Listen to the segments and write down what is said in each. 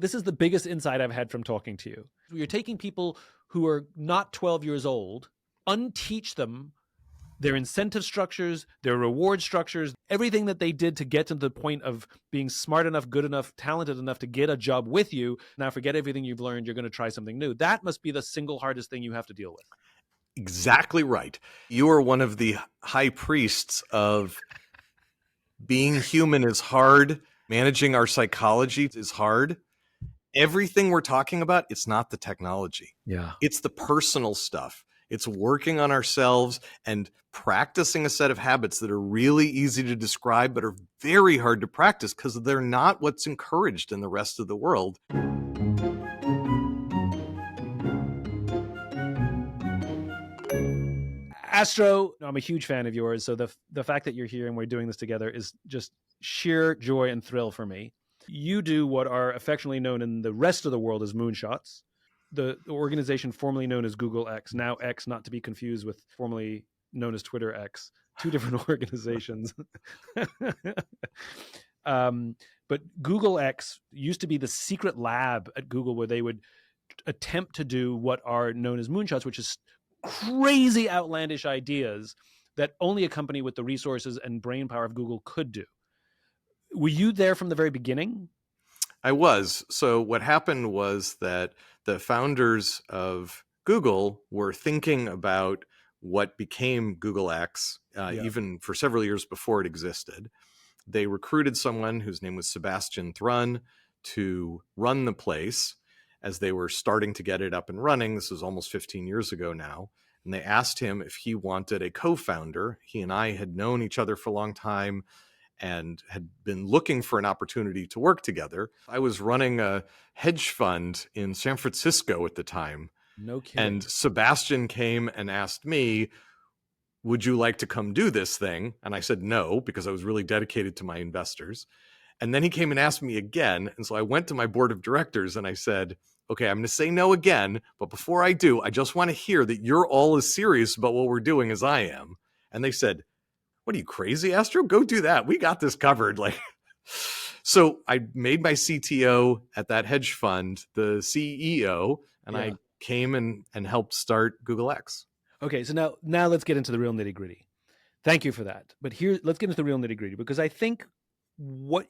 This is the biggest insight I've had from talking to you. You're taking people who are not 12 years old, unteach them their incentive structures, their reward structures, everything that they did to get to the point of being smart enough, good enough, talented enough to get a job with you. Now forget everything you've learned. You're going to try something new. That must be the single hardest thing you have to deal with. Exactly right. You are one of the high priests of being human is hard. Managing our psychology is hard. Everything we're talking about, it's not the technology. Yeah. It's the personal stuff. It's working on ourselves and practicing a set of habits that are really easy to describe, but are very hard to practice because they're not what's encouraged in the rest of the world. Astro, I'm a huge fan of yours. So the fact that you're here and we're doing this together is just sheer joy and thrill for me. You do what are affectionately known in the rest of the world as Moonshots, the organization formerly known as Google X, now X, not to be confused with formerly known as Twitter X, two different organizations. But Google X used to be the secret lab at Google where they would attempt to do what are known as moonshots, which is crazy outlandish ideas that only a company with the resources and brain power of Google could do. Were you there from the very beginning? I was. So what happened was that the founders of Google were thinking about what became Google X, even for several years before it existed. They recruited someone whose name was Sebastian Thrun to run the place as they were starting to get it up and running. This was almost 15 years ago now. And they asked him if he wanted a co-founder. He and I had known each other for a long time and had been looking for an opportunity to work together. I was running a hedge fund in San Francisco at the time. No kidding. And Sebastian came and asked me, would you like to come do this thing? And I said no, because I was really dedicated to my investors. And then he came and asked me again. And so I went to my board of directors and I said, okay, I'm going to say no again. But before I do, I just want to hear that you're all as serious about what we're doing as I am. And they said, what are you, crazy, Astro? Go do that. We got this covered. So I made my CTO at that hedge fund the CEO, and I came and helped start Google X. Okay, so now let's get into the real nitty gritty. Thank you for that. But let's get into the real nitty gritty, because I think what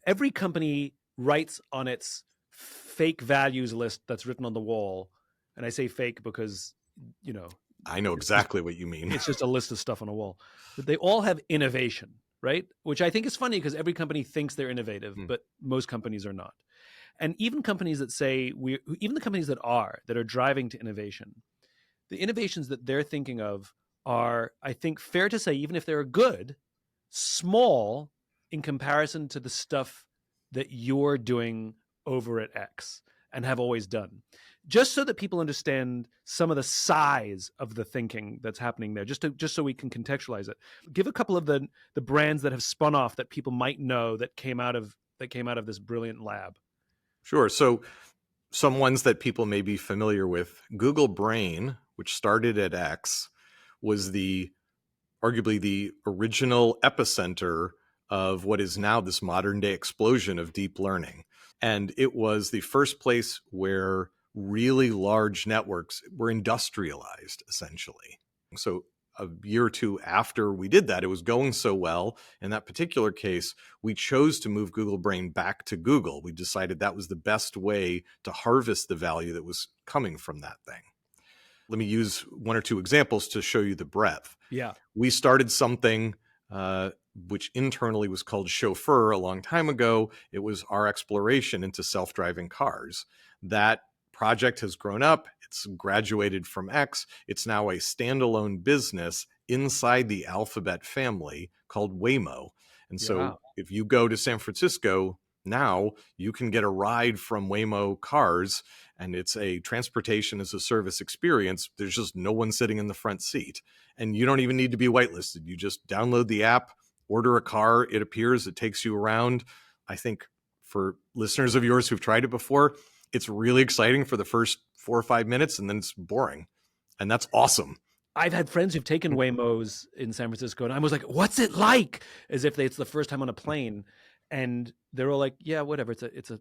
every company writes on its fake values list that's written on the wall, and I say fake because, I know exactly what you mean. It's just a list of stuff on a wall. But they all have innovation, right? Which I think is funny because every company thinks they're innovative, but most companies are not. And even companies that say even the companies that are driving to innovation, the innovations that they're thinking of are, I think, fair to say, even if they're good, small in comparison to the stuff that you're doing over at X and have always done. Just so that people understand some of the size of the thinking that's happening there, just so we can contextualize it. Give a couple of the brands that have spun off that people might know that came out of this brilliant lab. Sure. So some ones that people may be familiar with, Google Brain, which started at X, was arguably the original epicenter of what is now this modern day explosion of deep learning. And it was the first place where really large networks were industrialized, essentially. So a year or two after we did that, it was going so well. In that particular case, we chose to move Google Brain back to Google. We decided that was the best way to harvest the value that was coming from that thing. Let me use one or two examples to show you the breadth. Yeah. We started something which internally was called Chauffeur a long time ago. It was our exploration into self-driving cars. That project has grown up. It's graduated from X. It's now a standalone business inside the Alphabet family called Waymo. And so if you go to San Francisco now, you can get a ride from Waymo cars, and it's a transportation as a service experience. There's just no one sitting in the front seat. And you don't even need to be whitelisted. You just download the app, order a car, it appears, it takes you around. I think for listeners of yours who've tried it before, it's really exciting for the first 4 or 5 minutes, and then it's boring. And that's awesome. I've had friends who've taken Waymos in San Francisco, and I was like, what's it like? As if it's the first time on a plane. And they're all like, yeah, whatever. It's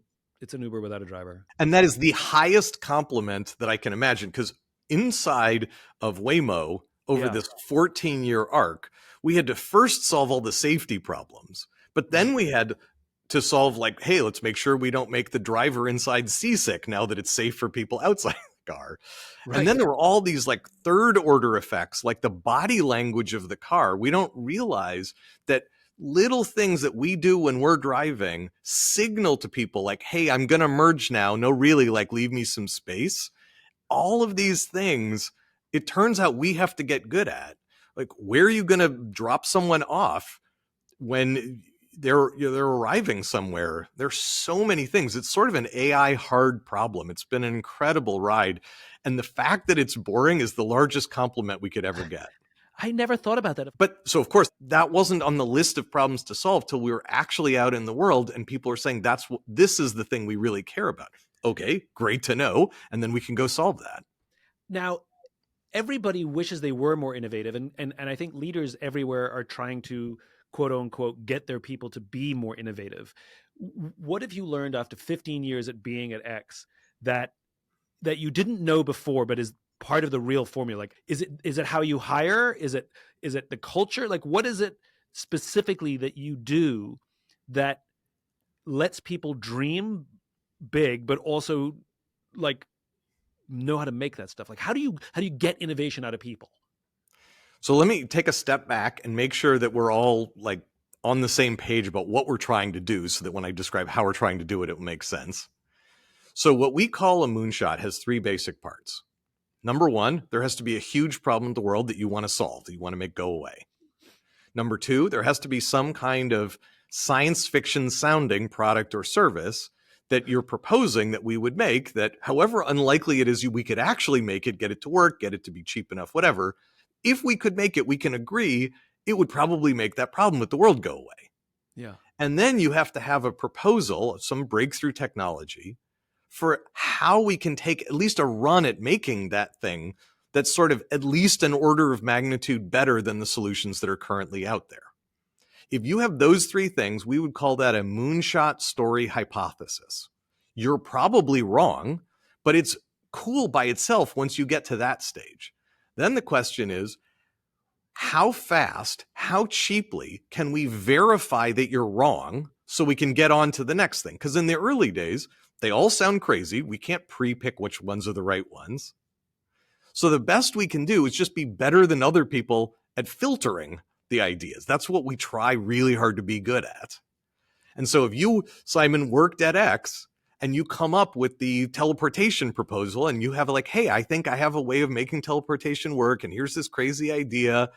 It's an Uber without a driver. And that is the highest compliment that I can imagine, because inside of Waymo, over this 14-year arc, we had to first solve all the safety problems, but then we had to solve, like, hey, let's make sure we don't make the driver inside seasick now that it's safe for people outside the car. Right. And then there were all these like third order effects, like the body language of the car. We don't realize that little things that we do when we're driving signal to people like, hey, I'm going to merge now. No, really, like, leave me some space. All of these things, it turns out we have to get good at. Like, where are you going to drop someone off when they're arriving somewhere? There's so many things. It's sort of an AI hard problem. It's been an incredible ride. And the fact that it's boring is the largest compliment we could ever get. I never thought about that. But so, of course, that wasn't on the list of problems to solve till we were actually out in the world and people are saying this is the thing we really care about. Okay, great to know. And then we can go solve that. Now, everybody wishes they were more innovative. And I think leaders everywhere are trying to, quote unquote, get their people to be more innovative. What have you learned after 15 years at being at X that you didn't know before, but is part of the real formula? Like, is it how you hire? Is it the culture? Like, what is it specifically that you do that lets people dream big, but also like know how to make that stuff? Like, how do you get innovation out of people? So let me take a step back and make sure that we're all like on the same page about what we're trying to do, so that when I describe how we're trying to do it, it will make sense. So what we call a moonshot has three basic parts. Number one, there has to be a huge problem in the world that you want to solve, that you want to make go away. Number two, there has to be some kind of science fiction sounding product or service that you're proposing that we would make, that however unlikely it is we could actually make it, get it to work, get it to be cheap enough, whatever. If we could make it, we can agree it would probably make that problem with the world go away. Yeah. And then you have to have a proposal, some breakthrough technology, for how we can take at least a run at making that thing that's sort of at least an order of magnitude better than the solutions that are currently out there. If you have those three things, we would call that a moonshot story hypothesis. You're probably wrong, but it's cool by itself once you get to that stage. Then the question is, how fast, how cheaply can we verify that you're wrong so we can get on to the next thing? Because in the early days, they all sound crazy. We can't pre-pick which ones are the right ones. So the best we can do is just be better than other people at filtering the ideas. That's what we try really hard to be good at. And so if you, Simon, worked at X and you come up with the teleportation proposal and you have like, hey, I think I have a way of making teleportation work, and here's this crazy idea.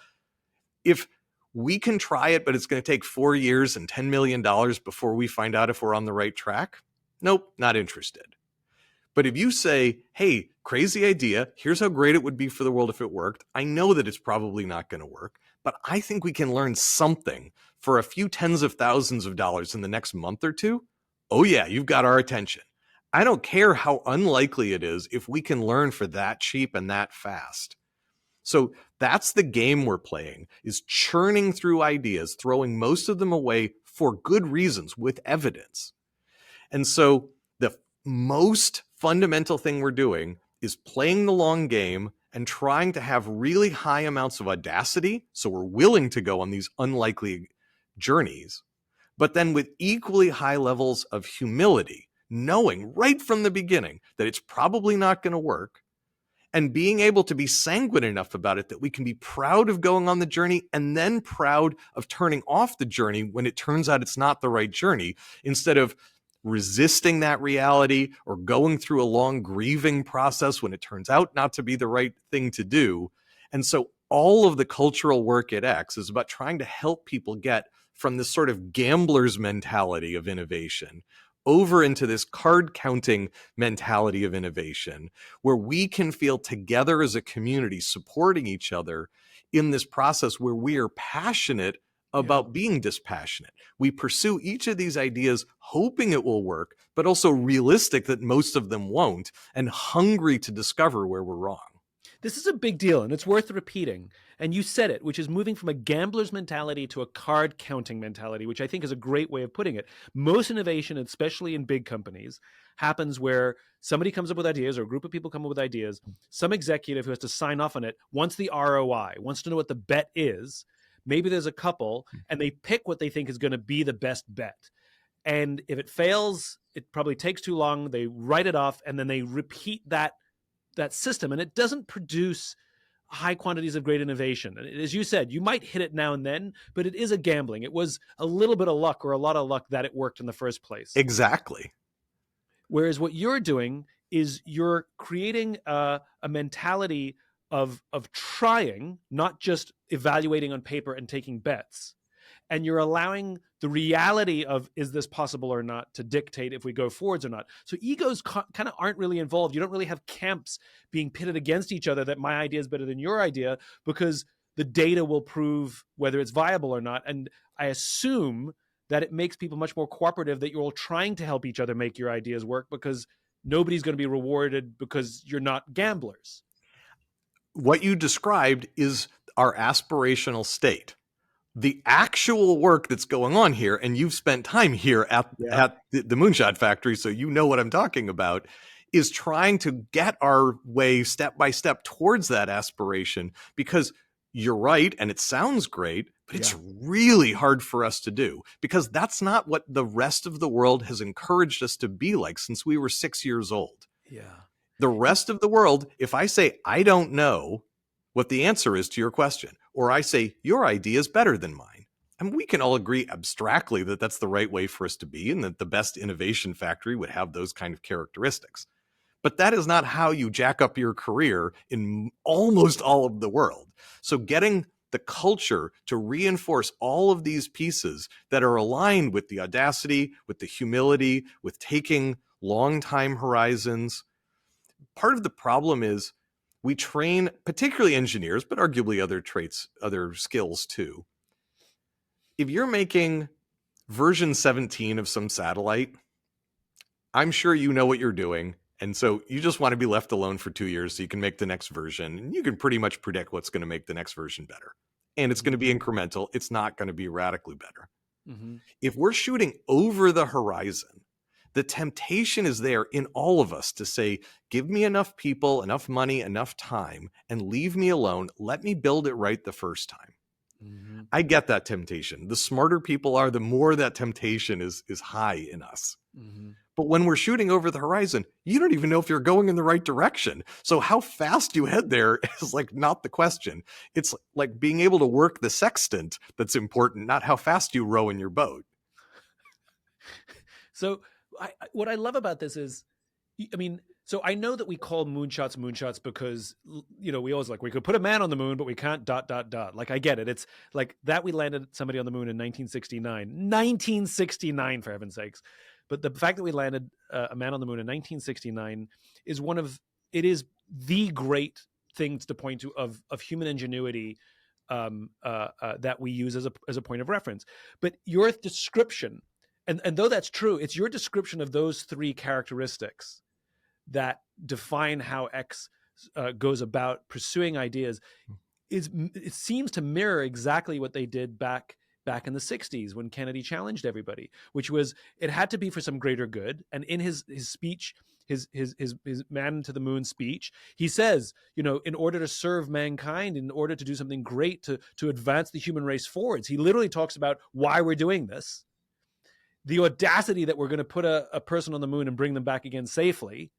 If we can try it, but it's going to take 4 years and $10 million before we find out if we're on the right track, nope, not interested. But if you say, hey, crazy idea, here's how great it would be for the world if it worked. I know that it's probably not going to work, but I think we can learn something for a few tens of thousands of dollars in the next month or two. Oh yeah, you've got our attention. I don't care how unlikely it is if we can learn for that cheap and that fast. So that's the game we're playing, is churning through ideas, throwing most of them away for good reasons with evidence. And so the most fundamental thing we're doing is playing the long game and trying to have really high amounts of audacity. So we're willing to go on these unlikely journeys, but then with equally high levels of humility, knowing right from the beginning that it's probably not going to work, and being able to be sanguine enough about it that we can be proud of going on the journey and then proud of turning off the journey when it turns out it's not the right journey, instead of resisting that reality or going through a long grieving process when it turns out not to be the right thing to do. And so all of the cultural work at X is about trying to help people get from this sort of gambler's mentality of innovation over into this card counting mentality of innovation, where we can feel together as a community supporting each other in this process where we are passionate about being dispassionate. We pursue each of these ideas hoping it will work, but also realistic that most of them won't, and hungry to discover where we're wrong. This is a big deal, and it's worth repeating. And you said it, which is moving from a gambler's mentality to a card counting mentality, which I think is a great way of putting it. Most innovation, especially in big companies, happens where somebody comes up with ideas, or a group of people come up with ideas. Some executive who has to sign off on it wants the ROI, wants to know what the bet is. Maybe there's a couple, and they pick what they think is going to be the best bet. And if it fails, it probably takes too long. They write it off, and then they repeat that system, and it doesn't produce high quantities of great innovation. And as you said, you might hit it now and then, but it is a gambling. It was a little bit of luck or a lot of luck that it worked in the first place. Exactly. Whereas what you're doing is you're creating a mentality of trying, not just evaluating on paper and taking bets. And you're allowing the reality of, is this possible or not, to dictate if we go forwards or not. So egos kind of aren't really involved. You don't really have camps being pitted against each other that my idea is better than your idea, because the data will prove whether it's viable or not. And I assume that it makes people much more cooperative, that you're all trying to help each other make your ideas work, because nobody's going to be rewarded because you're not gamblers. What you described is our aspirational state. The actual work that's going on here, and you've spent time here at the Moonshot Factory, so you know what I'm talking about, is trying to get our way step by step towards that aspiration, because you're right, and it sounds great, but it's really hard for us to do, because that's not what the rest of the world has encouraged us to be like since we were 6 years old. Yeah. The rest of the world, if I say, I don't know what the answer is to your question, or I say, your idea is better than mine, and we can all agree abstractly that that's the right way for us to be, and that the best innovation factory would have those kind of characteristics. But that is not how you jack up your career in almost all of the world. So getting the culture to reinforce all of these pieces that are aligned with the audacity, with the humility, with taking long time horizons. Part of the problem is we train, particularly engineers, but arguably other traits, other skills too. If you're making version 17 of some satellite, I'm sure you know what you're doing. And so you just want to be left alone for 2 years so you can make the next version. And you can pretty much predict what's going to make the next version better. And it's going to be incremental. It's not going to be radically better. Mm-hmm. If we're shooting over the horizon, the temptation is there in all of us to say, give me enough people, enough money, enough time, and leave me alone. Let me build it right the first time. Mm-hmm. I get that temptation. The smarter people are, the more that temptation is high in us. Mm-hmm. But when we're shooting over the horizon, you don't even know if you're going in the right direction. So how fast you head there is like not the question. It's like being able to work the sextant that's important, not how fast you row in your boat. So what I love about this is, I mean, so I know that we call moonshots because, you know, we always we could put a man on the moon, but we can't ... Like, I get it. It's like that we landed somebody on the moon in 1969. 1969, for heaven's sakes. But the fact that we landed a man on the moon in 1969 is it is the great things to point to of human ingenuity that we use as a point of reference. But your description, and though that's true, it's your description of those three characteristics that define how X goes about pursuing ideas. It seems to mirror exactly what they did back in the 60s when Kennedy challenged everybody, which was, it had to be for some greater good. And in his speech, his man to the moon speech, he says, you know, in order to serve mankind, in order to do something great, to advance the human race forwards, he literally talks about why we're doing this, the audacity that we're going to put a person on the moon and bring them back again safely.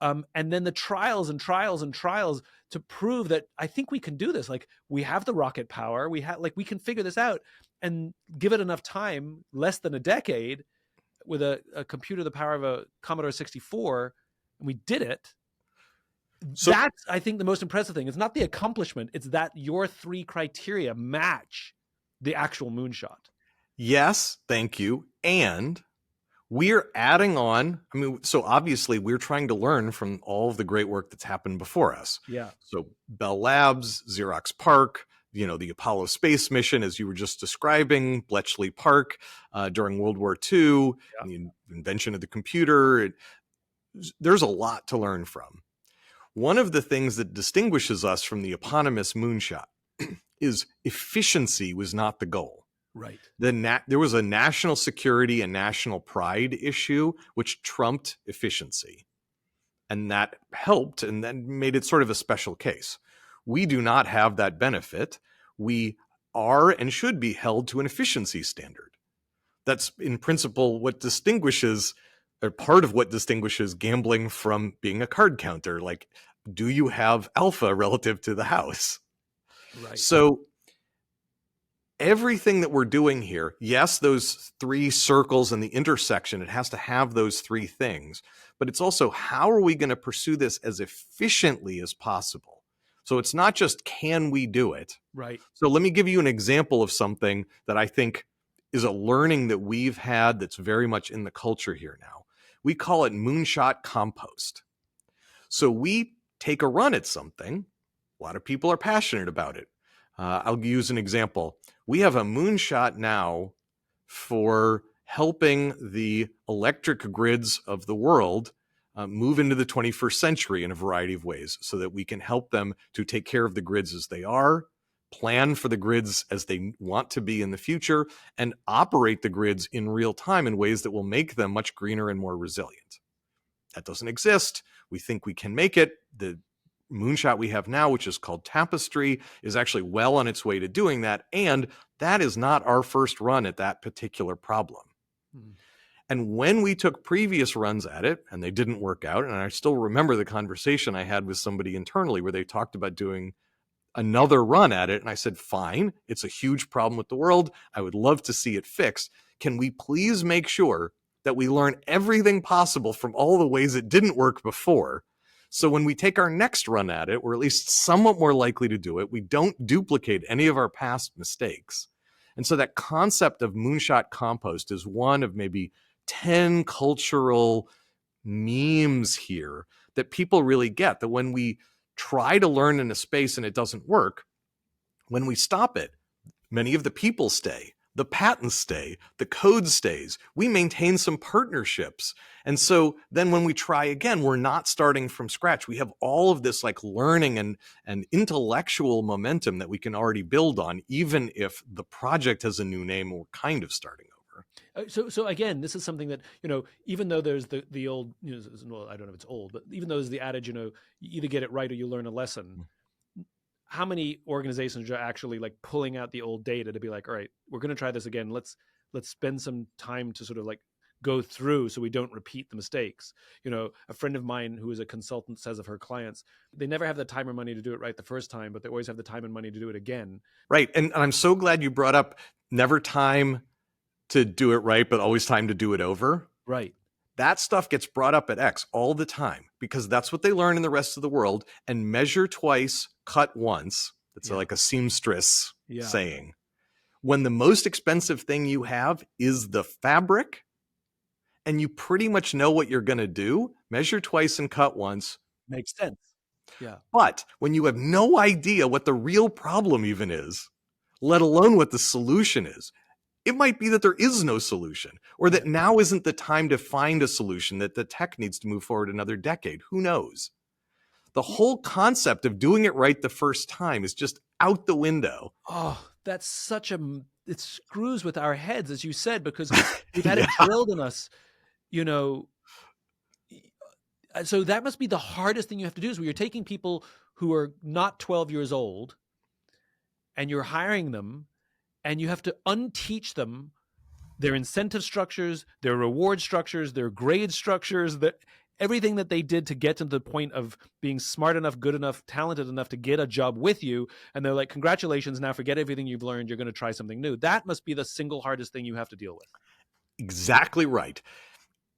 And then the trials and trials and trials to prove that I think we can do this. Like, we have the rocket power. We can figure this out, and give it enough time, less than a decade, with a computer the power of a Commodore 64, and we did it. So that's, I think, the most impressive thing. It's not the accomplishment. It's that your three criteria match the actual moonshot. Yes, thank you. And we're adding on, I mean, so obviously we're trying to learn from all of the great work that's happened before us. Yeah. So Bell Labs, Xerox PARC, you know, the Apollo space mission, as you were just describing, Bletchley Park during World War II, the invention of the computer. There's a lot to learn from. One of the things that distinguishes us from the eponymous moonshot is efficiency was not the goal. Right. There was a national security and national pride issue which trumped efficiency. And that helped and then made it sort of a special case. We do not have that benefit. We are and should be held to an efficiency standard. That's in principle what distinguishes, or part of what distinguishes gambling from being a card counter. Like, do you have alpha relative to the house? Right. So everything that we're doing here, yes, those three circles and the intersection, it has to have those three things, but it's also how are we going to pursue this as efficiently as possible? So it's not just can we do it? Right. So let me give you an example of something that I think is a learning that we've had that's very much in the culture here now. We call it moonshot compost. So we take a run at something. A lot of people are passionate about it. I'll use an example. We have a moonshot now for helping the electric grids of the world move into the 21st century in a variety of ways so that we can help them to take care of the grids as they are, plan for the grids as they want to be in the future, and operate the grids in real time in ways that will make them much greener and more resilient. That doesn't exist. We think we can make it. The moonshot we have now, which is called Tapestry, is actually well on its way to doing that. And that is not our first run at that particular problem. And when we took previous runs at it and they didn't work out, and I still remember the conversation I had with somebody internally where they talked about doing another run at it. And I said, fine, it's a huge problem with the world. I would love to see it fixed. Can we please make sure that we learn everything possible from all the ways it didn't work before? So when we take our next run at it, we're at least somewhat more likely to do it. We don't duplicate any of our past mistakes. And so that concept of moonshot compost is one of maybe 10 cultural memes here that people really get, that when we try to learn in a space and it doesn't work, when we stop it, many of the people stay, the patents stay, the code stays, we maintain some partnerships. And so then when we try again, we're not starting from scratch. We have all of this like learning and intellectual momentum that we can already build on, even if the project has a new name, we're kind of starting over. So again, this is something that, even though there's the old, well, I don't know if it's old, but even though there's the adage, you either get it right or you learn a lesson. How many organizations are actually like pulling out the old data to be like, all right, we're going to try this again. Let's spend some time to sort of like go through so we don't repeat the mistakes. A friend of mine who is a consultant says of her clients, they never have the time or money to do it right the first time, but they always have the time and money to do it again. Right. And I'm so glad you brought up never time to do it right, but always time to do it over. Right. That stuff gets brought up at X all the time because that's what they learn in the rest of the world. And measure twice, cut once. It's like a seamstress saying. When the most expensive thing you have is the fabric and you pretty much know what you're going to do, measure twice and cut once. Makes sense. Yeah. But when you have no idea what the real problem even is, let alone what the solution is, it might be that there is no solution, or that now isn't the time to find a solution, that the tech needs to move forward another decade. Who knows? The whole concept of doing it right the first time is just out the window. Oh, that's it screws with our heads, as you said, because we've had it drilled in us, So that must be the hardest thing you have to do, is where you're taking people who are not 12 years old and you're hiring them, and you have to unteach them their incentive structures, their reward structures, their grade structures, everything that they did to get to the point of being smart enough, good enough, talented enough to get a job with you. And they're like, congratulations, now forget everything you've learned. You're going to try something new. That must be the single hardest thing you have to deal with. Exactly right.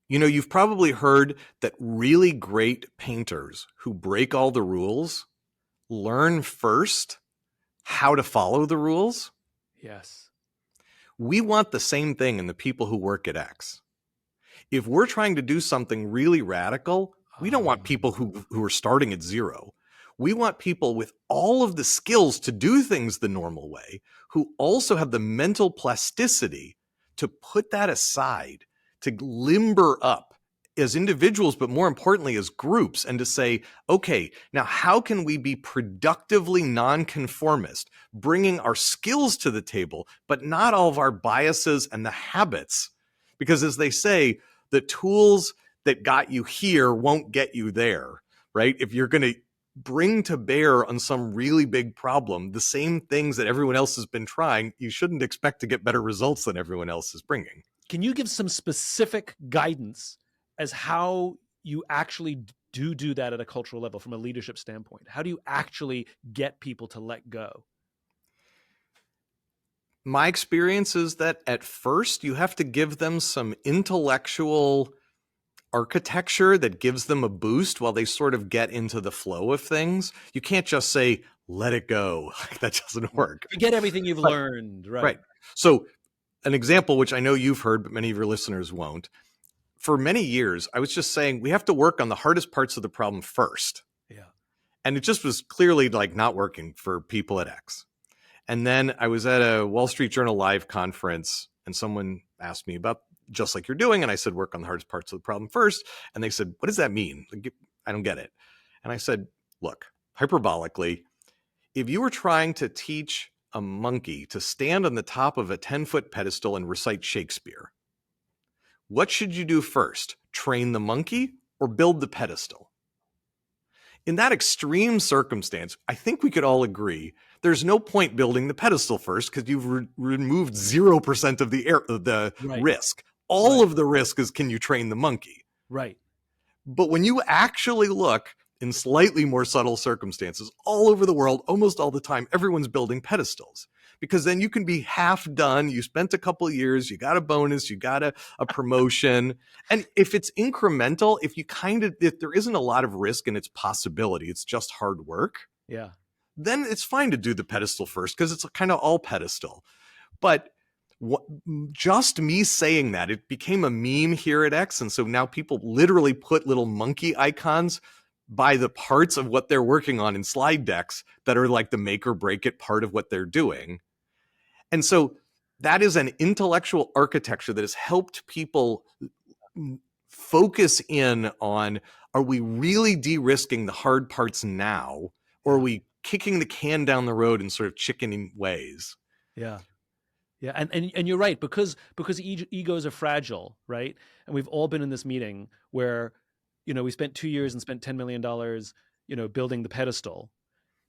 You've probably heard that really great painters who break all the rules learn first how to follow the rules. Yes. We want the same thing in the people who work at X. If we're trying to do something really radical, we don't want people who are starting at zero. We want people with all of the skills to do things the normal way, who also have the mental plasticity to put that aside, to limber up as individuals, but more importantly as groups, and to say, okay, now how can we be productively nonconformist, bringing our skills to the table, but not all of our biases and the habits? Because as they say, the tools that got you here won't get you there, right? If you're going to bring to bear on some really big problem the same things that everyone else has been trying, you shouldn't expect to get better results than everyone else is bringing. Can you give some specific guidance as how you actually do that at a cultural level from a leadership standpoint? How do you actually get people to let go? My experience is that at first you have to give them some intellectual architecture that gives them a boost while they sort of get into the flow of things. You can't just say, let it go. That doesn't work. Forget everything you've learned. Right. So an example, which I know you've heard, but many of your listeners won't. For many years, I was just saying we have to work on the hardest parts of the problem first. Yeah. And it just was clearly like not working for people at X. And then I was at a Wall Street Journal Live conference and someone asked me about just like you're doing. And I said, work on the hardest parts of the problem first. And they said, what does that mean? I don't get it. And I said, look, hyperbolically, if you were trying to teach a monkey to stand on the top of a 10-foot pedestal and recite Shakespeare, what should you do first? Train the monkey or build the pedestal? In that extreme circumstance, I think we could all agree there's no point building the pedestal first because you've removed 0% of the risk. All of the risk is, can you train the monkey? Right. But when you actually look in slightly more subtle circumstances all over the world, almost all the time, everyone's building pedestals. Because then you can be half done. You spent a couple of years, you got a bonus, you got a promotion. And if it's incremental, if there isn't a lot of risk in its possibility, it's just hard work. Yeah. Then it's fine to do the pedestal first because it's kind of all pedestal. But just me saying that, it became a meme here at X. And so now people literally put little monkey icons by the parts of what they're working on in slide decks that are like the make or break it part of what they're doing. And so that is an intellectual architecture that has helped people focus in on, are we really de-risking the hard parts now? Or are we kicking the can down the road in sort of chickening ways? Yeah. Yeah. And you're right, because egos are fragile, right? And we've all been in this meeting where, we spent 2 years and spent $10 million, building the pedestal,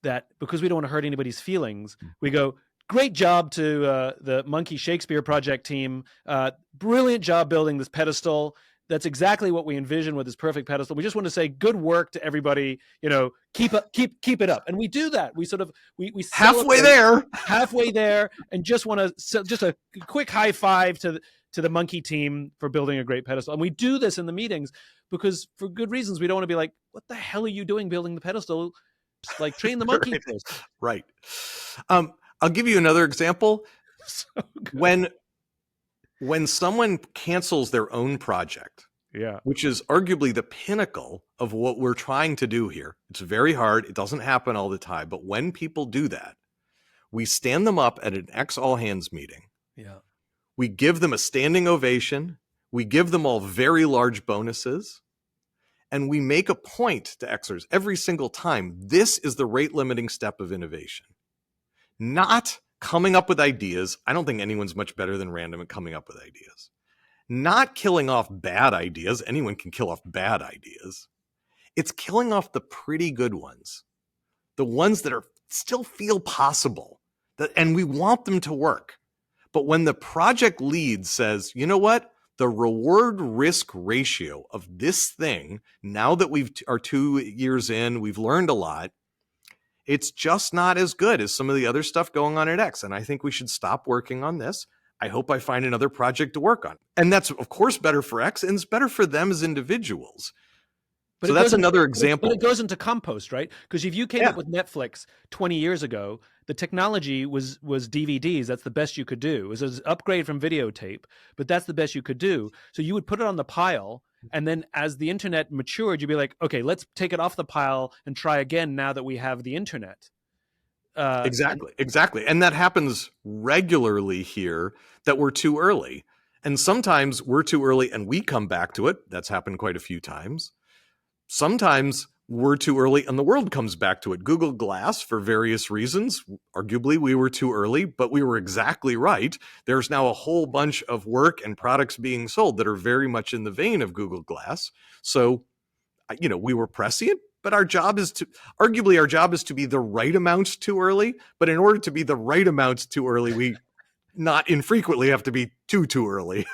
that because we don't want to hurt anybody's feelings, we go, great job to the Monkey Shakespeare Project team. Brilliant job building this pedestal. That's exactly what we envisioned with this perfect pedestal. We just want to say good work to everybody. Keep it up. And we do that. We sort of we halfway there, and just want to just a quick high five to the Monkey team for building a great pedestal. And we do this in the meetings because for good reasons. We don't want to be like, what the hell are you doing building the pedestal? Just like train the monkey first. Right. I'll give you another example. So when someone cancels their own project, which is arguably the pinnacle of what we're trying to do here. It's very hard. It doesn't happen all the time. But when people do that, we stand them up at an X all hands meeting. Yeah. We give them a standing ovation. We give them all very large bonuses. And we make a point to Xers every single time. This is the rate limiting step of innovation. Not coming up with ideas. I don't think anyone's much better than random at coming up with ideas. Not killing off bad ideas. Anyone can kill off bad ideas. It's killing off the pretty good ones. The ones that still feel possible. And we want them to work. But when the project lead says, you know what? The reward risk ratio of this thing, now that we are 2 years in, we've learned a lot. It's just not as good as some of the other stuff going on at X. And I think we should stop working on this. I hope I find another project to work on. And that's, of course, better for X, and it's better for them as individuals. But so that's another example. But it goes into compost, right? Because if you came up with Netflix 20 years ago, the technology was DVDs. That's the best you could do. It was an upgrade from videotape, but that's the best you could do. So you would put it on the pile, and then as the internet matured, you'd be like, okay, let's take it off the pile and try again now that we have the internet. Exactly. And that happens regularly here, that we're too early. And sometimes we're too early and we come back to it. That's happened quite a few times. Sometimes we're too early and the world comes back to it. Google Glass, for various reasons, arguably we were too early, but we were exactly right. There's now a whole bunch of work and products being sold that are very much in the vein of Google Glass. So, we were prescient, but our job is to be the right amount too early. But in order to be the right amount too early, we not infrequently have to be too early.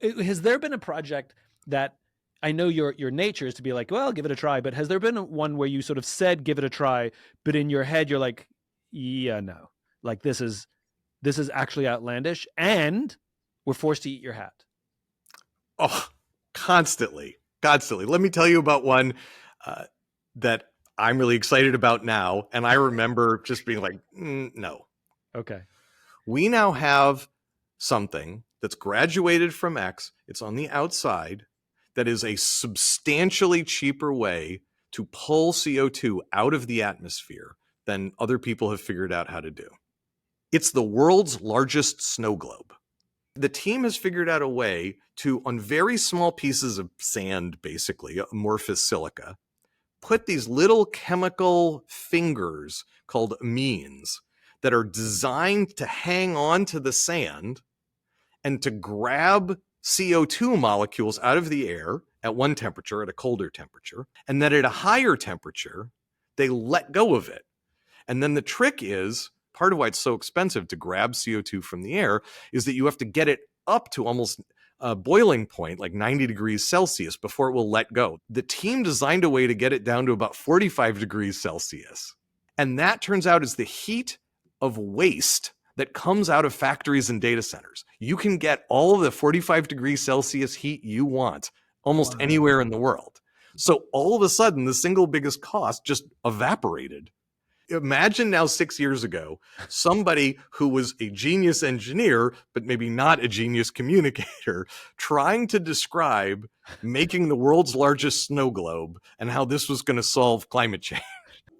Has there been a project that, I know your nature is to be like, well, give it a try, but has there been one where you sort of said, give it a try, but in your head, you're like, yeah, no, like this is actually outlandish and we're forced to eat your hat? Oh, constantly. Let me tell you about one that I'm really excited about now. And I remember just being like, no. Okay. We now have something that's graduated from X. It's on the outside. That is a substantially cheaper way to pull CO2 out of the atmosphere than other people have figured out how to do. It's the world's largest snow globe. The team has figured out a way to, on very small pieces of sand, basically, amorphous silica, put these little chemical fingers called amines that are designed to hang on to the sand and to grab CO2 molecules out of the air at one temperature, at a colder temperature, and then at a higher temperature, they let go of it. And then the trick is, part of why it's so expensive to grab CO2 from the air is that you have to get it up to almost a boiling point, like 90 degrees Celsius, before it will let go. The team designed a way to get it down to about 45 degrees Celsius. And that turns out is the heat of waste that comes out of factories and data centers. You can get all of the 45 degrees Celsius heat you want almost anywhere in the world. So all of a sudden, the single biggest cost just evaporated. Imagine now 6 years ago, somebody who was a genius engineer, but maybe not a genius communicator, trying to describe making the world's largest snow globe and how this was going to solve climate change.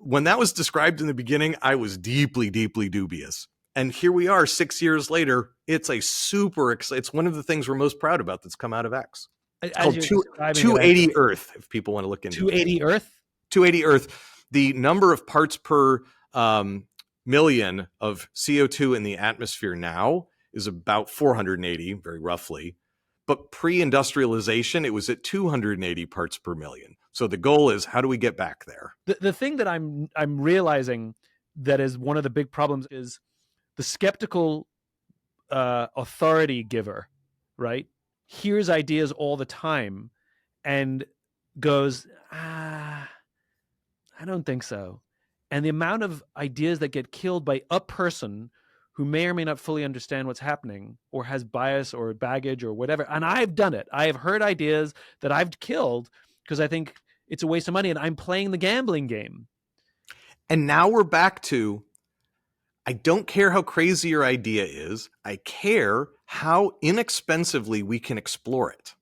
When that was described in the beginning, I was deeply, deeply dubious. And here we are 6 years later. It's it's one of the things we're most proud about that's come out of X. It's called 280 Earth, if people want to look into it. 280 Earth? 280 Earth. The number of parts per million of CO2 in the atmosphere now is about 480, very roughly. But pre-industrialization, it was at 280 parts per million. So the goal is, how do we get back there? The thing that I'm realizing that is one of the big problems is the skeptical authority giver, right, hears ideas all the time and goes, I don't think so. And the amount of ideas that get killed by a person who may or may not fully understand what's happening or has bias or baggage or whatever. And I've done it. I have heard ideas that I've killed because I think it's a waste of money and I'm playing the gambling game. And now we're back to, I don't care how crazy your idea is. I care how inexpensively we can explore it.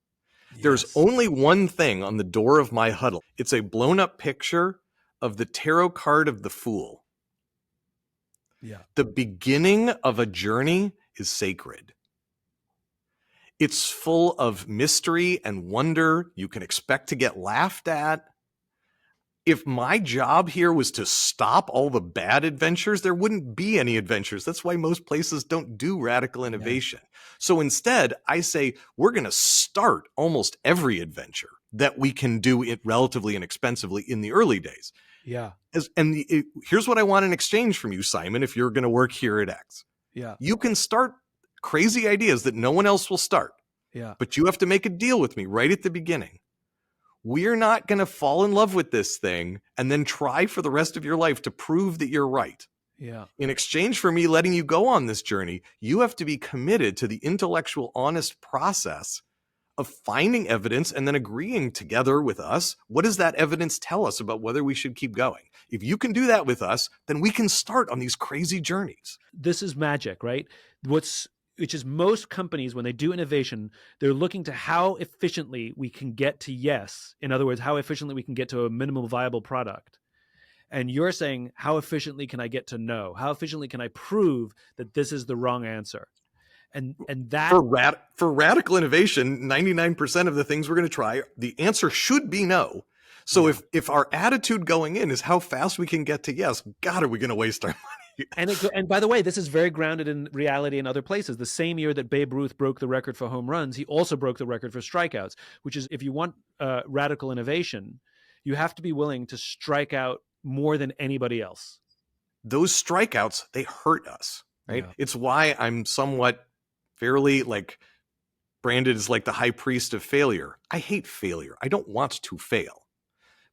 Yes. There's only one thing on the door of my huddle. It's a blown up picture of the tarot card of the Fool. Yeah. The beginning of a journey is sacred. It's full of mystery and wonder. You can expect to get laughed at. If my job here was to stop all the bad adventures, there wouldn't be any adventures. That's why most places don't do radical innovation. Yeah. So instead, I say we're going to start almost every adventure that we can do it relatively inexpensively in the early days. Yeah. Here's what I want in exchange from you, Simon, if you're going to work here at X. Yeah. You can start crazy ideas that no one else will start. Yeah. But you have to make a deal with me right at the beginning. We're not going to fall in love with this thing and then try for the rest of your life to prove that you're right. Yeah. In exchange for me letting you go on this journey, you have to be committed to the intellectual, honest process of finding evidence and then agreeing together with us. What does that evidence tell us about whether we should keep going? If you can do that with us, then we can start on these crazy journeys. This is magic, right? Which is most companies, when they do innovation, they're looking to how efficiently we can get to yes. In other words, how efficiently we can get to a minimum viable product. And you're saying, how efficiently can I get to no? How efficiently can I prove that this is the wrong answer? And that For radical innovation, 99% of the things we're going to try, the answer should be no. So if our attitude going in is how fast we can get to yes, God, are we going to waste our money? And by the way, this is very grounded in reality in other places. The same year that Babe Ruth broke the record for home runs, he also broke the record for strikeouts, which is, if you want radical innovation, you have to be willing to strike out more than anybody else. Those strikeouts, they hurt us, right? Yeah. It's why I'm somewhat fairly like branded as like the high priest of failure. I hate failure. I don't want to fail.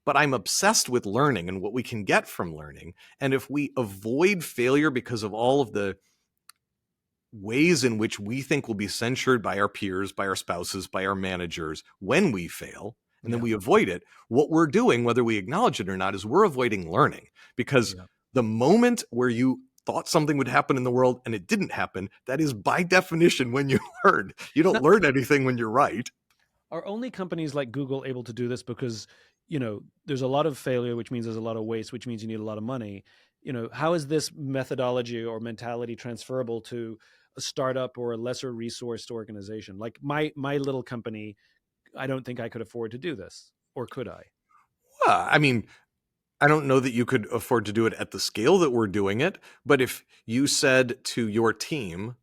But I'm obsessed with learning and what we can get from learning. And if we avoid failure because of all of the ways in which we think we'll be censured by our peers, by our spouses, by our managers when we fail, and then we avoid it, what we're doing, whether we acknowledge it or not, is we're avoiding learning. Because the moment where you thought something would happen in the world and it didn't happen, that is by definition when you learned. You don't learn anything when you're right. Are only companies like Google able to do this because, there's a lot of failure, which means there's a lot of waste, which means you need a lot of money? How is this methodology or mentality transferable to a startup or a lesser resourced organization? Like my little company, I don't think I could afford to do this, or could I? Well, I mean, I don't know that you could afford to do it at the scale that we're doing it, but if you said to your team,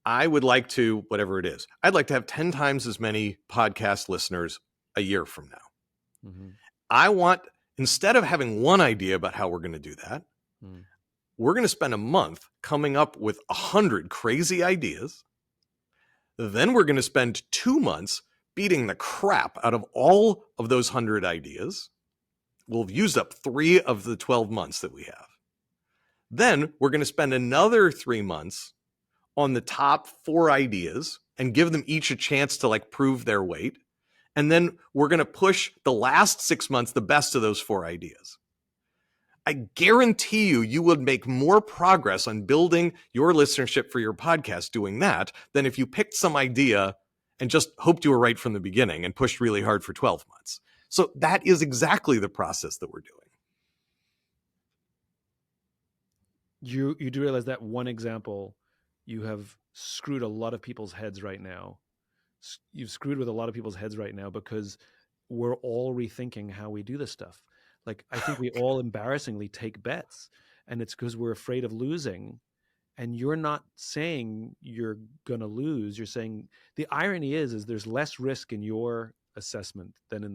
I would like to, whatever it is, I'd like to have 10 times as many podcast listeners a year from now. Mm-hmm. I want, instead of having one idea about how we're going to do that, we're going to spend a month coming up with 100 crazy ideas. Then we're going to spend 2 months beating the crap out of all of those 100 ideas. We'll have used up 3 of the 12 months that we have. Then we're going to spend another 3 months on the top 4 ideas and give them each a chance to like prove their weight. And then we're going to push the last 6 months, the best of those 4 ideas. I guarantee you would make more progress on building your listenership for your podcast doing that than if you picked some idea and just hoped you were right from the beginning and pushed really hard for 12 months. So that is exactly the process that we're doing. You do realize that one example, you have screwed a lot of people's heads right now. You've screwed with a lot of people's heads right now because we're all rethinking how we do this stuff. Like, I think we all embarrassingly take bets, and it's because we're afraid of losing. And you're not saying you're going to lose. You're saying the irony is there's less risk in your assessment than in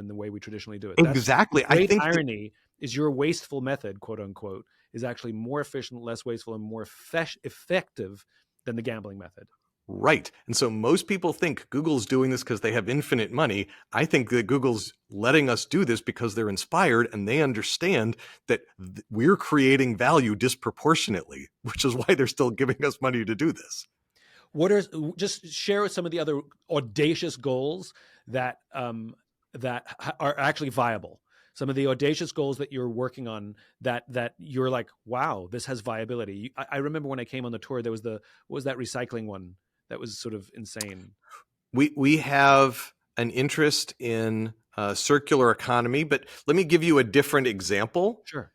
the way we traditionally do it. Exactly. That's the great irony is your wasteful method, quote unquote, is actually more efficient, less wasteful, and more effective than the gambling method. Right. And so most people think Google's doing this because they have infinite money. I think that Google's letting us do this because they're inspired and they understand that we're creating value disproportionately, which is why they're still giving us money to do this. Just share some of the other audacious goals that are actually viable. Some of the audacious goals that you're working on that you're like, wow, this has viability. I remember when I came on the tour, there was what was that recycling one? That was sort of insane. We have an interest in circular economy, but let me give you a different example. Sure.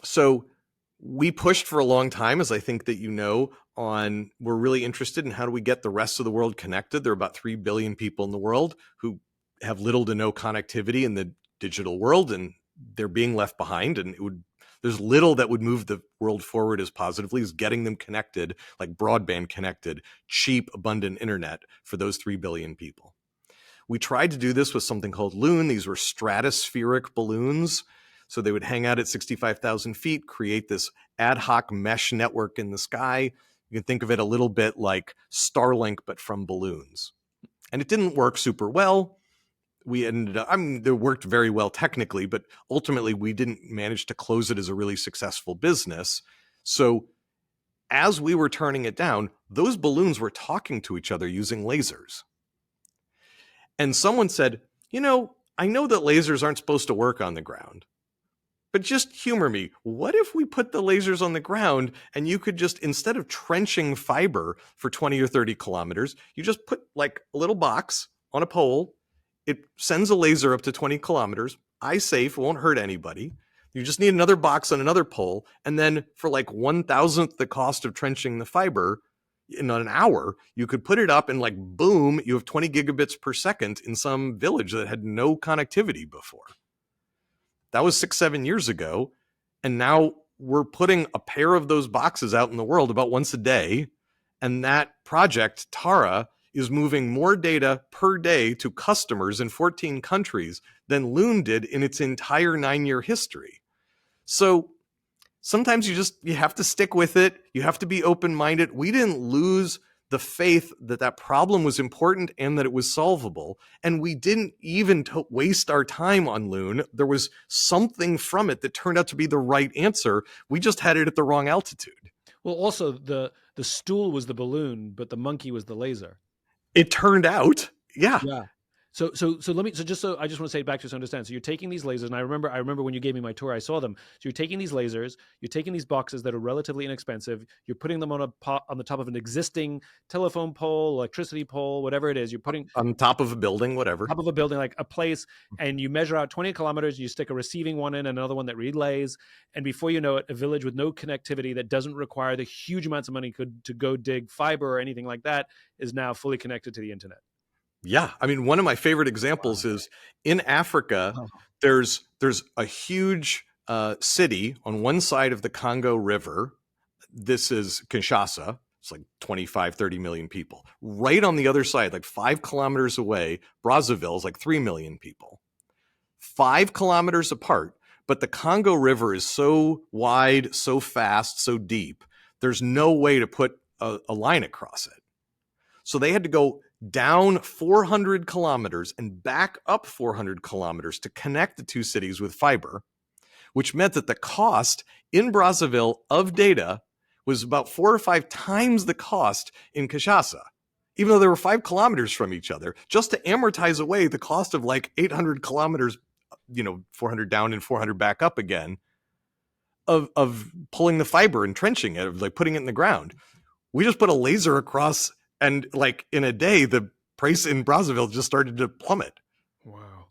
So we pushed for a long time, as I think that you know, we're really interested in how do we get the rest of the world connected. There are about 3 billion people in the world who have little to no connectivity in the digital world, and they're being left behind. And there's little that would move the world forward as positively as getting them connected, like broadband connected, cheap, abundant internet for those 3 billion people. We tried to do this with something called Loon. These were stratospheric balloons. So they would hang out at 65,000 feet, create this ad hoc mesh network in the sky. You can think of it a little bit like Starlink, but from balloons. And it didn't work super well. We ended up, it worked very well technically, but ultimately we didn't manage to close it as a really successful business. So as we were turning it down, those balloons were talking to each other using lasers. And someone said, I know that lasers aren't supposed to work on the ground, but just humor me. What if we put the lasers on the ground and you could just, instead of trenching fiber for 20 or 30 kilometers, you just put like a little box on a pole. It sends a laser up to 20 kilometers. Eye safe, won't hurt anybody. You just need another box on another pole. And then for like 1,000th the cost of trenching the fiber, in an hour, you could put it up and like, boom, you have 20 gigabits per second in some village that had no connectivity before. That was 6-7 years ago. And now we're putting a pair of those boxes out in the world about once a day. And that project, Tara, is moving more data per day to customers in 14 countries than Loon did in its entire 9-year history. So sometimes you have to stick with it. You have to be open-minded. We didn't lose the faith that that problem was important and that it was solvable. And we didn't even waste our time on Loon. There was something from it that turned out to be the right answer. We just had it at the wrong altitude. Well, also the stool was the balloon, but the monkey was the laser. It turned out, yeah. So let me, I just want to say it back to understand. So you're taking these lasers, and I remember when you gave me my tour, I saw them. So you're taking these lasers, you're taking these boxes that are relatively inexpensive, you're putting them on the top of an existing telephone pole, electricity pole, whatever it is. You're putting on top of a building, whatever. Top of a building, like a place, and you measure out 20 kilometers, you stick a receiving one in, another one that relays, and before you know it, a village with no connectivity that doesn't require the huge amounts of money to go dig fiber or anything like that is now fully connected to the internet. Yeah. I mean, one of my favorite examples is in Africa, there's a huge city on one side of the Congo River. This is Kinshasa. It's like 25, 30 million people. Right on the other side, like 5 kilometers away, Brazzaville is like 3 million people. 5 kilometers apart, but the Congo River is so wide, so fast, so deep, there's no way to put a line across it. So they had to go down 400 kilometers and back up 400 kilometers to connect the two cities with fiber, which meant that the cost in Brazzaville of data was about 4 or 5 times the cost in Kinshasa, even though they were 5 kilometers from each other, just to amortize away the cost of like 800 kilometers, 400 down and 400 back up again, of pulling the fiber and trenching it, of like putting it in the ground. We just put a laser across, and like in a day, the price in Brazzaville just started to plummet. Wow.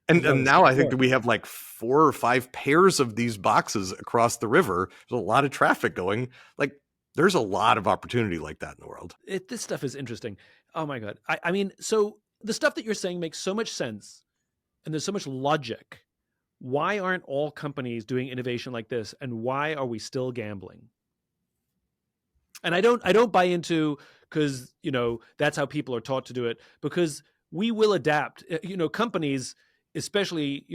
And now I think that we have like 4 or 5 pairs of these boxes across the river. There's a lot of traffic going. Like, there's a lot of opportunity like that in the world. This stuff is interesting. Oh my God. I mean, so the stuff that you're saying makes so much sense, and there's so much logic. Why aren't all companies doing innovation like this, and why are we still gambling? And I don't buy into, because that's how people are taught to do it, because we will adapt. Companies, especially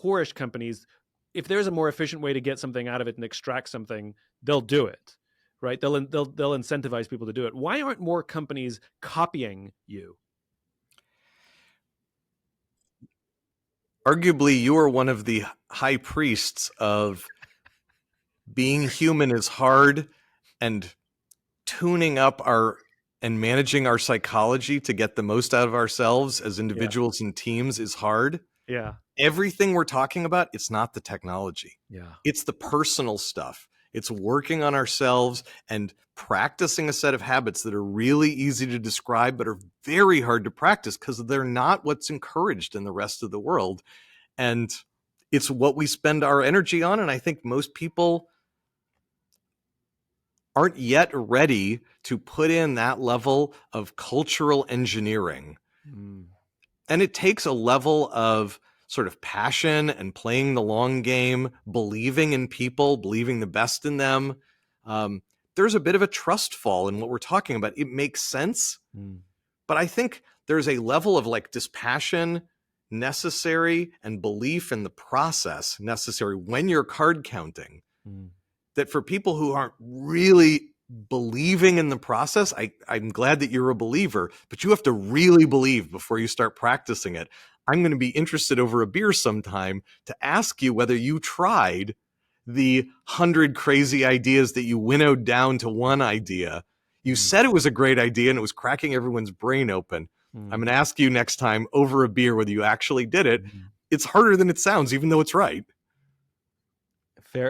whorish companies, if there's a more efficient way to get something out of it and extract something, they'll do it, right? They'll incentivize people to do it. Why aren't more companies copying you? Arguably, you are one of the high priests of being human is hard, and tuning up and managing our psychology to get the most out of ourselves as individuals and teams is hard. Yeah. Everything we're talking about, it's not the technology. Yeah. It's the personal stuff. It's working on ourselves and practicing a set of habits that are really easy to describe, but are very hard to practice because they're not what's encouraged in the rest of the world. And it's what we spend our energy on. And I think most people aren't yet ready to put in that level of cultural engineering. And it takes a level of sort of passion and playing the long game, believing in people, believing the best in them. There's a bit of a trust fall in what we're talking about. It makes sense. But I think there's a level of like dispassion necessary and belief in the process necessary when you're card counting. That for people who aren't really believing in the process, I'm glad that you're a believer, but you have to really believe before you start practicing it. I'm going to be interested over a beer sometime to ask you whether you tried the 100 crazy ideas that you winnowed down to one idea. You said it was a great idea and it was cracking everyone's brain open. I'm going to ask you next time over a beer whether you actually did it. It's harder than it sounds, even though it's right.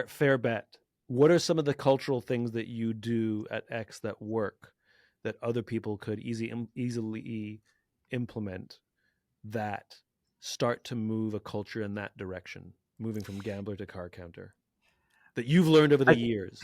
Fair bet. What are some of the cultural things that you do at X that work, that other people could easily implement, that start to move a culture in that direction, moving from gambler to car counter, that you've learned over the years?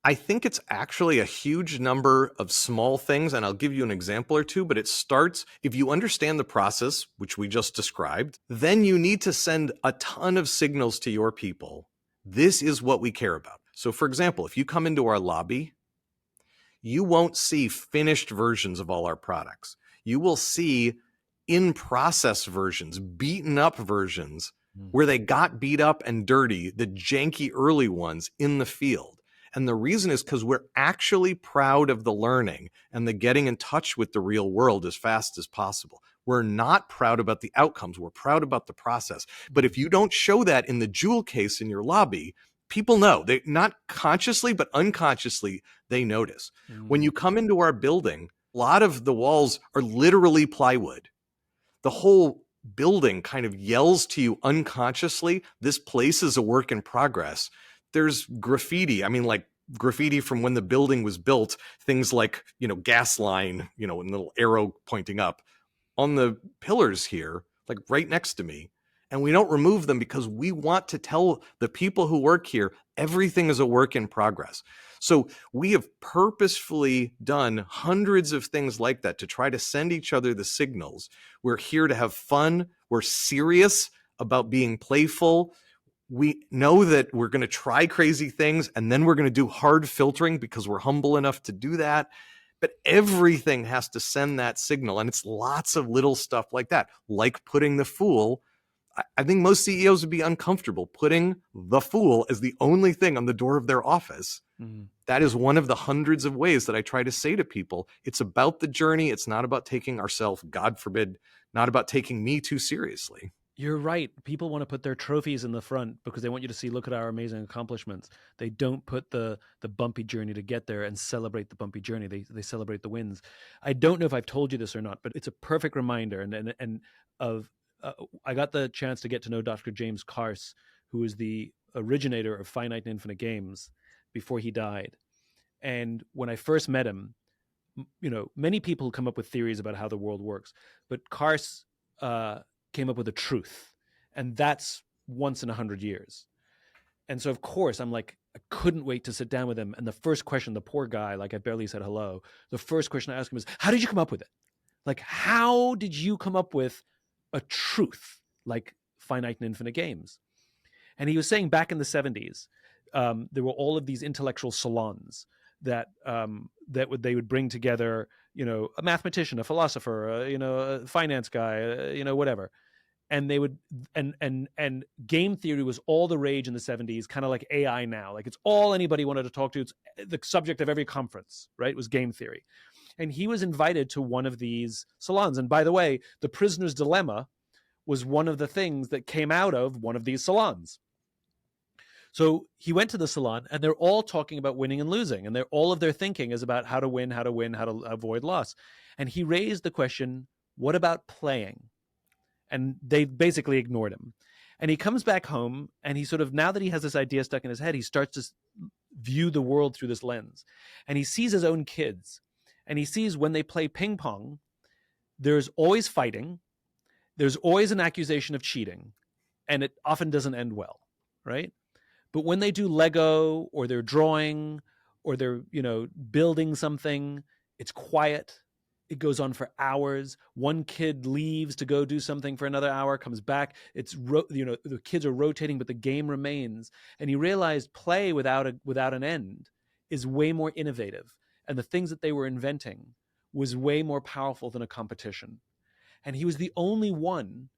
I think it's actually a huge number of small things, and I'll give you an example or two, but it starts, if you understand the process, which we just described, then you need to send a ton of signals to your people. This is what we care about. So for example, if you come into our lobby, you won't see finished versions of all our products. You will see in-process versions, beaten up versions, where they got beat up and dirty, the janky early ones in the field. And the reason is because we're actually proud of the learning and the getting in touch with the real world as fast as possible. We're not proud about the outcomes. We're proud about the process. But if you don't show that in the jewel case in your lobby, people know. They not consciously, but unconsciously, they notice. When you come into our building, a lot of the walls are literally plywood. The whole building kind of yells to you unconsciously, this place is a work in progress. There's graffiti. I mean, like graffiti from when the building was built, things like, gas line, and a little arrow pointing up on the pillars here, like right next to me. And we don't remove them because we want to tell the people who work here everything is a work in progress. So we have purposefully done hundreds of things like that to try to send each other the signals. We're here to have fun. We're serious about being playful. We know that we're going to try crazy things, and then we're going to do hard filtering because we're humble enough to do that. But everything has to send that signal. And it's lots of little stuff like that, like putting the fool. I think most CEOs would be uncomfortable putting the fool as the only thing on the door of their office. That is one of the hundreds of ways that I try to say to people, it's about the journey. It's not about taking ourselves, God forbid, not about taking me too seriously. You're right. People want to put their trophies in the front because they want you to see, look at our amazing accomplishments. They don't put the bumpy journey to get there and celebrate the bumpy journey. They celebrate the wins. I don't know if I've told you this or not, but it's a perfect reminder. I got the chance to get to know Dr. James Carse, who is the originator of finite and infinite games, before he died. And when I first met him, many people come up with theories about how the world works, but Carse came up with a truth, and that's once in 100 years. And so of course I'm like, I couldn't wait to sit down with him. And the first question, the poor guy, like I barely said hello, the first question I asked him is, how did you come up with it? Like, how did you come up with a truth like finite and infinite games? And he was saying back in the 70s, there were all of these intellectual salons that they would bring together, a mathematician, a philosopher, a finance guy, whatever. And they would, and game theory was all the rage in the 70s, kind of like AI now. Like it's all anybody wanted to talk to. It's the subject of every conference, right? It was game theory. And he was invited to one of these salons. And by the way, the prisoner's dilemma was one of the things that came out of one of these salons. So he went to the salon, and they're all talking about winning and losing. And all of their thinking is about how to win, how to avoid loss. And he raised the question, what about playing? And they basically ignored him. And he comes back home, and he sort of, now that he has this idea stuck in his head, he starts to view the world through this lens. And he sees his own kids, and he sees when they play ping pong, there's always fighting. There's always an accusation of cheating, and it often doesn't end well, right? But when they do Lego, or they're drawing, or they're, building something, it's quiet. It goes on for hours. One kid leaves to go do something for another hour, comes back. The kids are rotating, but the game remains. And he realized play without an end is way more innovative. And the things that they were inventing was way more powerful than a competition. And he was the only one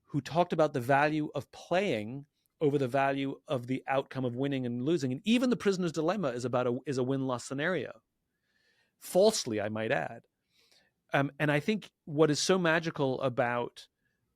who talked about the value of playing over the value of the outcome of winning and losing. And even the prisoner's dilemma is a win-loss scenario. Falsely, I might add. And I think what is so magical about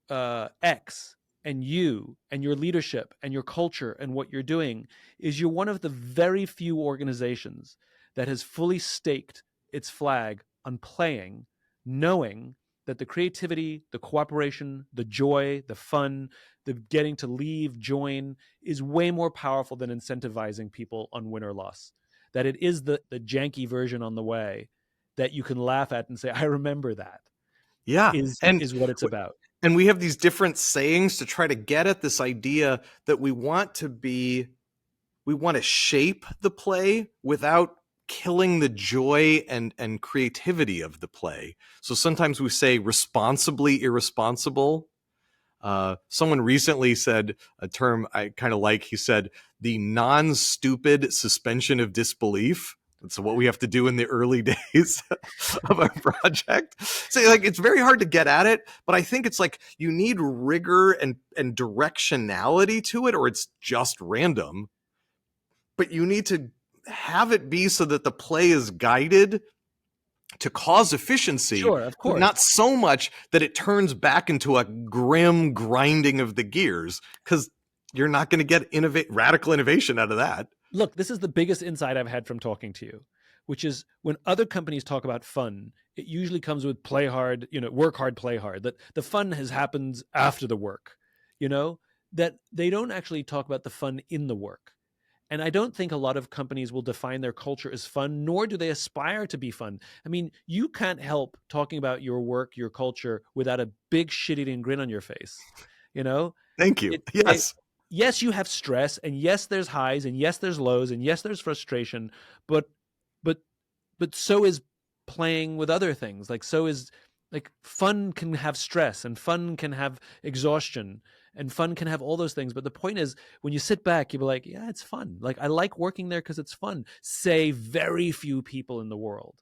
X and you and your leadership and your culture and what you're doing is you're one of the very few organizations that has fully staked its flag on playing, knowing that the creativity, the cooperation, the joy, the fun, the getting to leave, join is way more powerful than incentivizing people on win or loss. That it is the janky version on the way that you can laugh at and say, I remember that. Yeah. Is what it's about. And we have these different sayings to try to get at this idea that we want to we want to shape the play without killing the joy and creativity of the play. So sometimes we say responsibly irresponsible. Someone recently said a term I kind of like. He said, the non-stupid suspension of disbelief. That's what we have to do in the early days of our project. So like, it's very hard to get at it, but I think it's like you need rigor and directionality to it, or it's just random. But you need to have it be so that the play is guided to cause efficiency, Sure, of course. but not so much that it turns back into a grim grinding of the gears, because you're not going to get radical innovation out of that. Look, this is the biggest insight I've had from talking to you, which is when other companies talk about fun, it usually comes with play hard, work hard, play hard. That the fun has happened after the work, that they don't actually talk about the fun in the work. And I don't think a lot of companies will define their culture as fun, nor do they aspire to be fun. I mean, you can't help talking about your work, your culture, without a big shit-eating grin on your face, Thank you. Yes. Yes, you have stress, and yes, there's highs, and yes, there's lows, and yes, there's frustration, but so is playing with other things. Fun can have stress, and fun can have exhaustion, and fun can have all those things. But the point is, when you sit back, you'll be like, yeah, it's fun. Like, I like working there because it's fun. Say very few people in the world.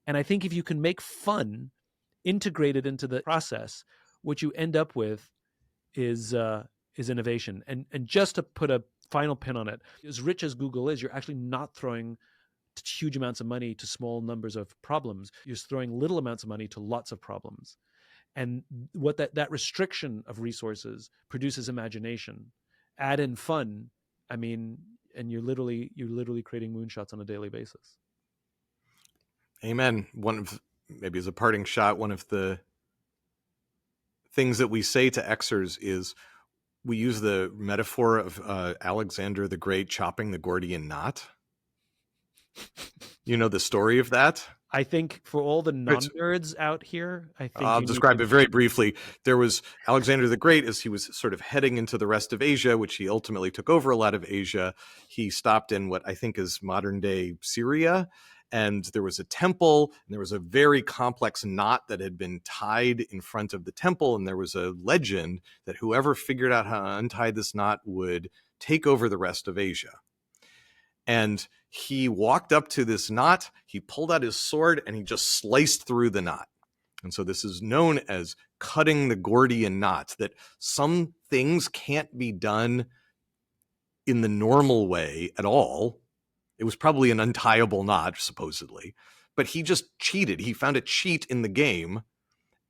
And I think if you can make fun integrated into the process, what you end up with is innovation. And just to put a final pin on it, as rich as Google is, you're actually not throwing huge amounts of money to small numbers of problems. You're throwing little amounts of money to lots of problems. And what that restriction of resources produces imagination. Add in fun, and you're literally creating moonshots on a daily basis. Amen. Maybe as a parting shot, one of the things that we say to Xers is we use the metaphor of Alexander the Great chopping the Gordian knot. You know the story of that? I think for all the non-nerds out here, I think I'll describe it very briefly. There was Alexander the Great, as he was sort of heading into the rest of Asia, which he ultimately took over a lot of Asia. He stopped in what I think is modern day Syria. And there was a temple, and there was a very complex knot that had been tied in front of the temple. And there was a legend that whoever figured out how to untie this knot would take over the rest of Asia. And he walked up to this knot, he pulled out his sword, and he just sliced through the knot. And so this is known as cutting the Gordian knot, that some things can't be done in the normal way at all. It was probably an untieable knot, supposedly, but he just cheated. He found a cheat in the game.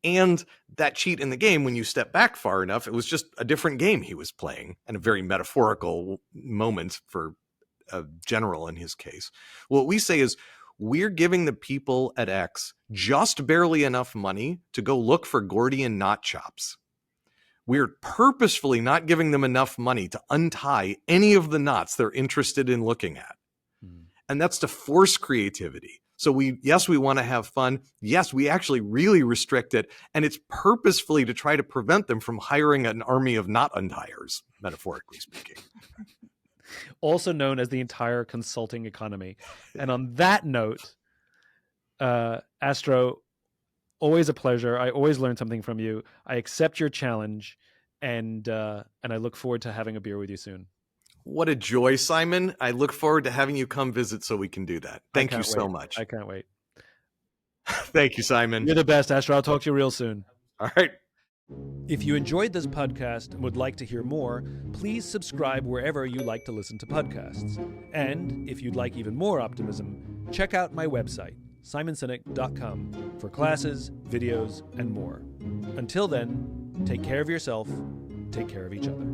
And that cheat in the game, when you step back far enough, it was just a different game he was playing, and a very metaphorical moment for a general in his case. What we say is we're giving the people at X just barely enough money to go look for Gordian knot chops. We're purposefully not giving them enough money to untie any of the knots they're interested in looking at. And that's to force creativity. So we want to have fun. Yes, we actually really restrict it. And it's purposefully to try to prevent them from hiring an army of knot untiers, metaphorically speaking. Also known as the entire consulting economy. And on that note, Astro, always a pleasure. I always learn something from you. I accept your challenge, and I look forward to having a beer with you soon. What a joy, Simon. I look forward to having you come visit so we can do that. Thank you so much. I can't wait. Thank you, Simon. You're the best, Astro. I'll talk to you real soon. All right. If you enjoyed this podcast and would like to hear more, please subscribe wherever you like to listen to podcasts. And if you'd like even more optimism, check out my website, simonsinek.com, for classes, videos, and more. Until then, take care of yourself, take care of each other.